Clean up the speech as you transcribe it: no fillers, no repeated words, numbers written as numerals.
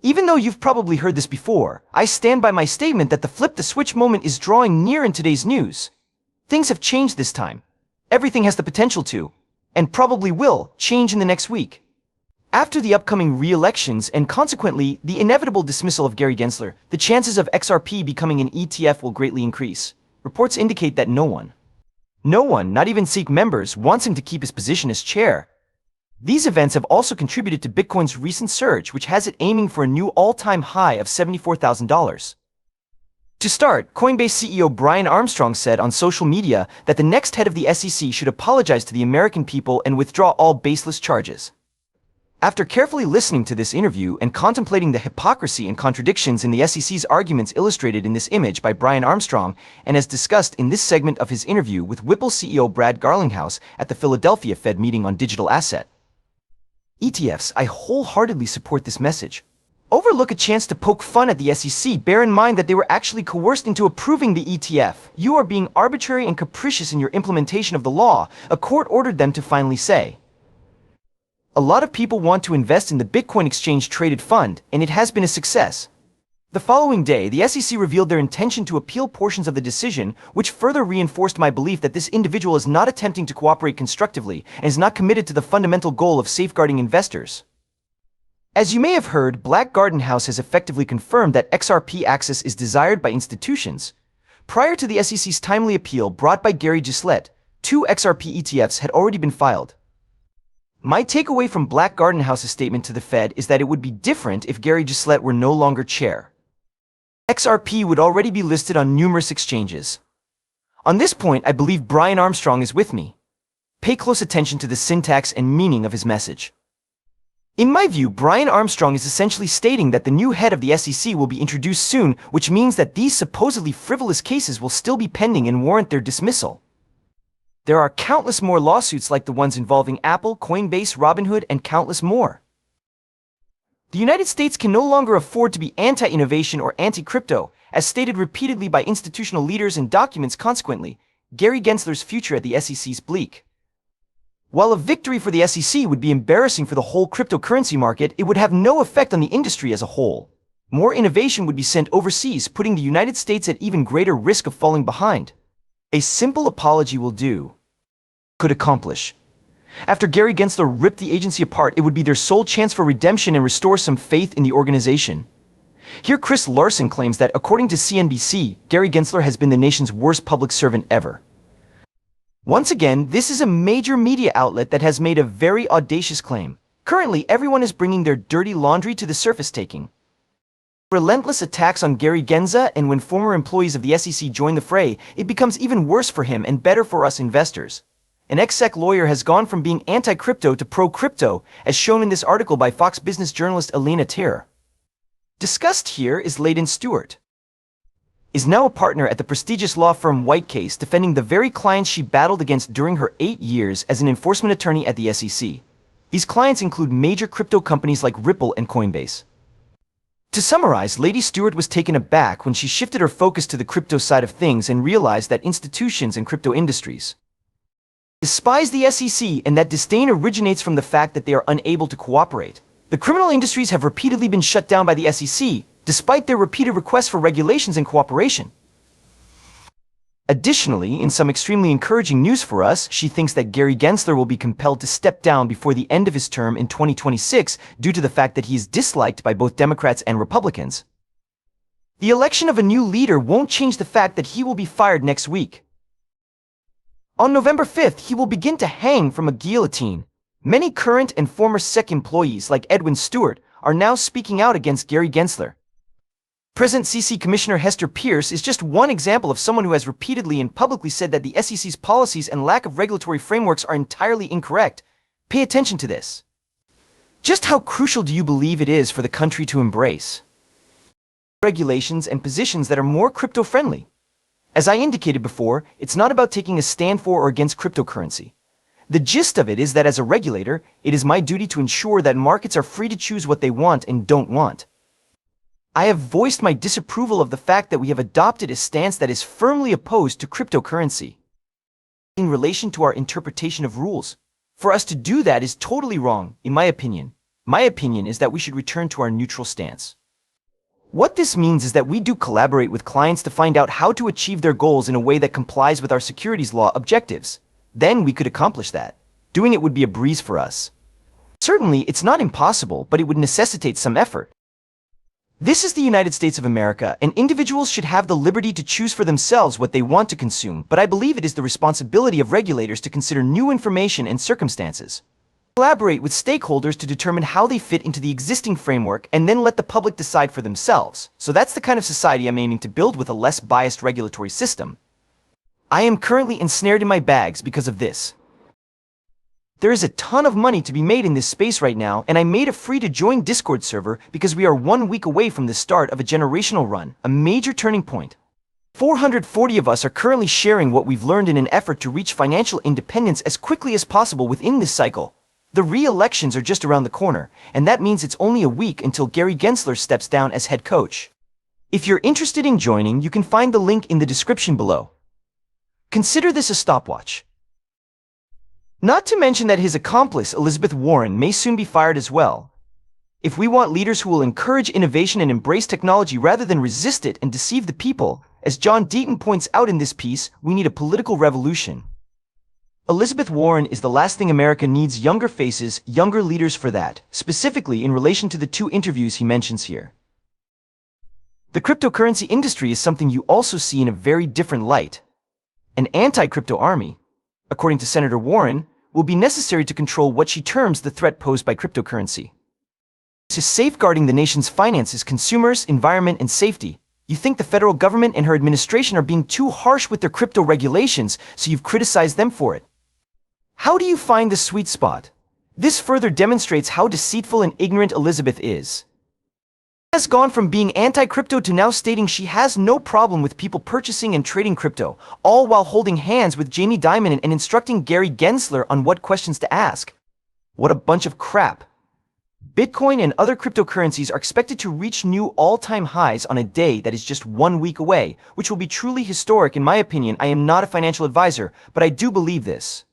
Even though you've probably heard this before, I stand by my statement that the flip the switch moment is drawing near in today's news. Things have changed this time. Everything has the potential to, and probably will, change in the next week. After the upcoming re-elections and consequently the inevitable dismissal of Gary Gensler, the chances of XRP becoming an ETF will greatly increase. Reports indicate that no one, not even SEEK members, wants him to keep his position as chair. These events have also contributed to Bitcoin's recent surge, which has it aiming for a new all-time high of $74,000. To start, Coinbase CEO Brian Armstrong said on social media that the next head of the SEC should apologize to the American people and withdraw all baseless charges. After carefully listening to this interview and contemplating the hypocrisy and contradictions in the SEC's arguments illustrated in this image by Brian Armstrong, and as discussed in this segment of his interview with Whipple CEO Brad Garlinghouse at the Philadelphia Fed meeting on digital asset ETFs, I wholeheartedly support this message. Overlook a chance to poke fun at the SEC. Bear in mind that they were actually coerced into approving the ETF. You are being arbitrary and capricious in your implementation of the law, a court ordered them to finally say. A lot of people want to invest in the Bitcoin exchange-traded fund, and it has been a success. The following day, the SEC revealed their intention to appeal portions of the decision, which further reinforced my belief that this individual is not attempting to cooperate constructively and is not committed to the fundamental goal of safeguarding investors. As you may have heard, Black Garden House has effectively confirmed that XRP access is desired by institutions. Prior to the SEC's timely appeal brought by Gary Gensler, 2 XRP ETFs had already been filed. My takeaway from Black Garden House's statement to the Fed is that it would be different if Gary Gensler were no longer chair. XRP would already be listed on numerous exchanges. On this point, I believe Brian Armstrong is with me. Pay close attention to the syntax and meaning of his message. In my view, Brian Armstrong is essentially stating that the new head of the SEC will be introduced soon, which means that these supposedly frivolous cases will still be pending and warrant their dismissal. There are countless more lawsuits like the ones involving Apple, Coinbase, Robinhood, and countless more. The United States can no longer afford to be anti-innovation or anti-crypto, as stated repeatedly by institutional leaders and documents. Consequently, Gary Gensler's future at the SEC is bleak. While a victory for the SEC would be embarrassing for the whole cryptocurrency market, it would have no effect on the industry as a whole. More innovation would be sent overseas, putting the United States at even greater risk of falling behind. A simple apology will do. Could accomplish. After Gary Gensler ripped the agency apart, it would be their sole chance for redemption and restore some faith in the organization. Here Chris Larson claims that, according to CNBC, Gary Gensler has been the nation's worst public servant ever. Once again, this is a major media outlet that has made a very audacious claim. Currently, everyone is bringing their dirty laundry to the surface, taking relentless attacks on Gary Gensler, and when former employees of the SEC join the fray, it becomes even worse for him and better for us investors. An ex-SEC lawyer has gone from being anti-crypto to pro-crypto, as shown in this article by Fox Business journalist Elena Tier. Discussed here is Layden Stewart. Is now a partner at the prestigious law firm White Case, defending the very clients she battled against during her 8 years as an enforcement attorney at the SEC. These clients include major crypto companies like Ripple and Coinbase. To summarize, Lady Stewart was taken aback when she shifted her focus to the crypto side of things and realized that institutions and crypto industries despise the SEC, and that disdain originates from the fact that they are unable to cooperate. The criminal industries have repeatedly been shut down by the SEC, despite their repeated requests for regulations and cooperation. Additionally, in some extremely encouraging news for us, she thinks that Gary Gensler will be compelled to step down before the end of his term in 2026 due to the fact that he is disliked by both Democrats and Republicans. The election of a new leader won't change the fact that he will be fired next week. On November 5th, he will begin to hang from a guillotine. Many current and former SEC employees like Edwin Stewart are now speaking out against Gary Gensler. Present SEC Commissioner Hester Peirce is just one example of someone who has repeatedly and publicly said that the SEC's policies and lack of regulatory frameworks are entirely incorrect. Pay attention to this. Just how crucial do you believe it is for the country to embrace regulations and positions that are more crypto-friendly? As I indicated before, it's not about taking a stand for or against cryptocurrency. The gist of it is that as a regulator, it is my duty to ensure that markets are free to choose what they want and don't want. I have voiced my disapproval of the fact that we have adopted a stance that is firmly opposed to cryptocurrency in relation to our interpretation of rules. For us to do that is totally wrong, in my opinion. My opinion is that we should return to our neutral stance. What this means is that we do collaborate with clients to find out how to achieve their goals in a way that complies with our securities law objectives. Then we could accomplish that. Doing it would be a breeze for us. Certainly, it's not impossible, but it would necessitate some effort. This is the United States of America, and individuals should have the liberty to choose for themselves what they want to consume, but I believe it is the responsibility of regulators to consider new information and circumstances. Collaborate with stakeholders to determine how they fit into the existing framework and then let the public decide for themselves. So that's the kind of society I'm aiming to build with a less biased regulatory system. I am currently ensnared in my bags because of this. There is a ton of money to be made in this space right now, and I made a free-to-join Discord server because we are 1 week away from the start of a generational run, a major turning point. 440 of us are currently sharing what we've learned in an effort to reach financial independence as quickly as possible within this cycle. The re-elections are just around the corner, and that means it's only a week until Gary Gensler steps down as head coach. If you're interested in joining, you can find the link in the description below. Consider this a stopwatch. Not to mention that his accomplice, Elizabeth Warren, may soon be fired as well. If we want leaders who will encourage innovation and embrace technology rather than resist it and deceive the people, as John Deaton points out in this piece, we need a political revolution. Elizabeth Warren is the last thing America needs: younger faces, younger leaders for that, specifically in relation to the 2 interviews he mentions here. The cryptocurrency industry is something you also see in a very different light. An anti-crypto army, according to Senator Warren, will be necessary to control what she terms the threat posed by cryptocurrency. To safeguarding the nation's finances, consumers, environment, and safety, you think the federal government and her administration are being too harsh with their crypto regulations, so you've criticized them for it. How do you find the sweet spot? This further demonstrates how deceitful and ignorant Elizabeth is. She has gone from being anti-crypto to now stating she has no problem with people purchasing and trading crypto, all while holding hands with Jamie Dimon and instructing Gary Gensler on what questions to ask. What a bunch of crap. Bitcoin and other cryptocurrencies are expected to reach new all-time highs on a day that is just 1 week away, which will be truly historic in my opinion. I am not a financial advisor, but I do believe this.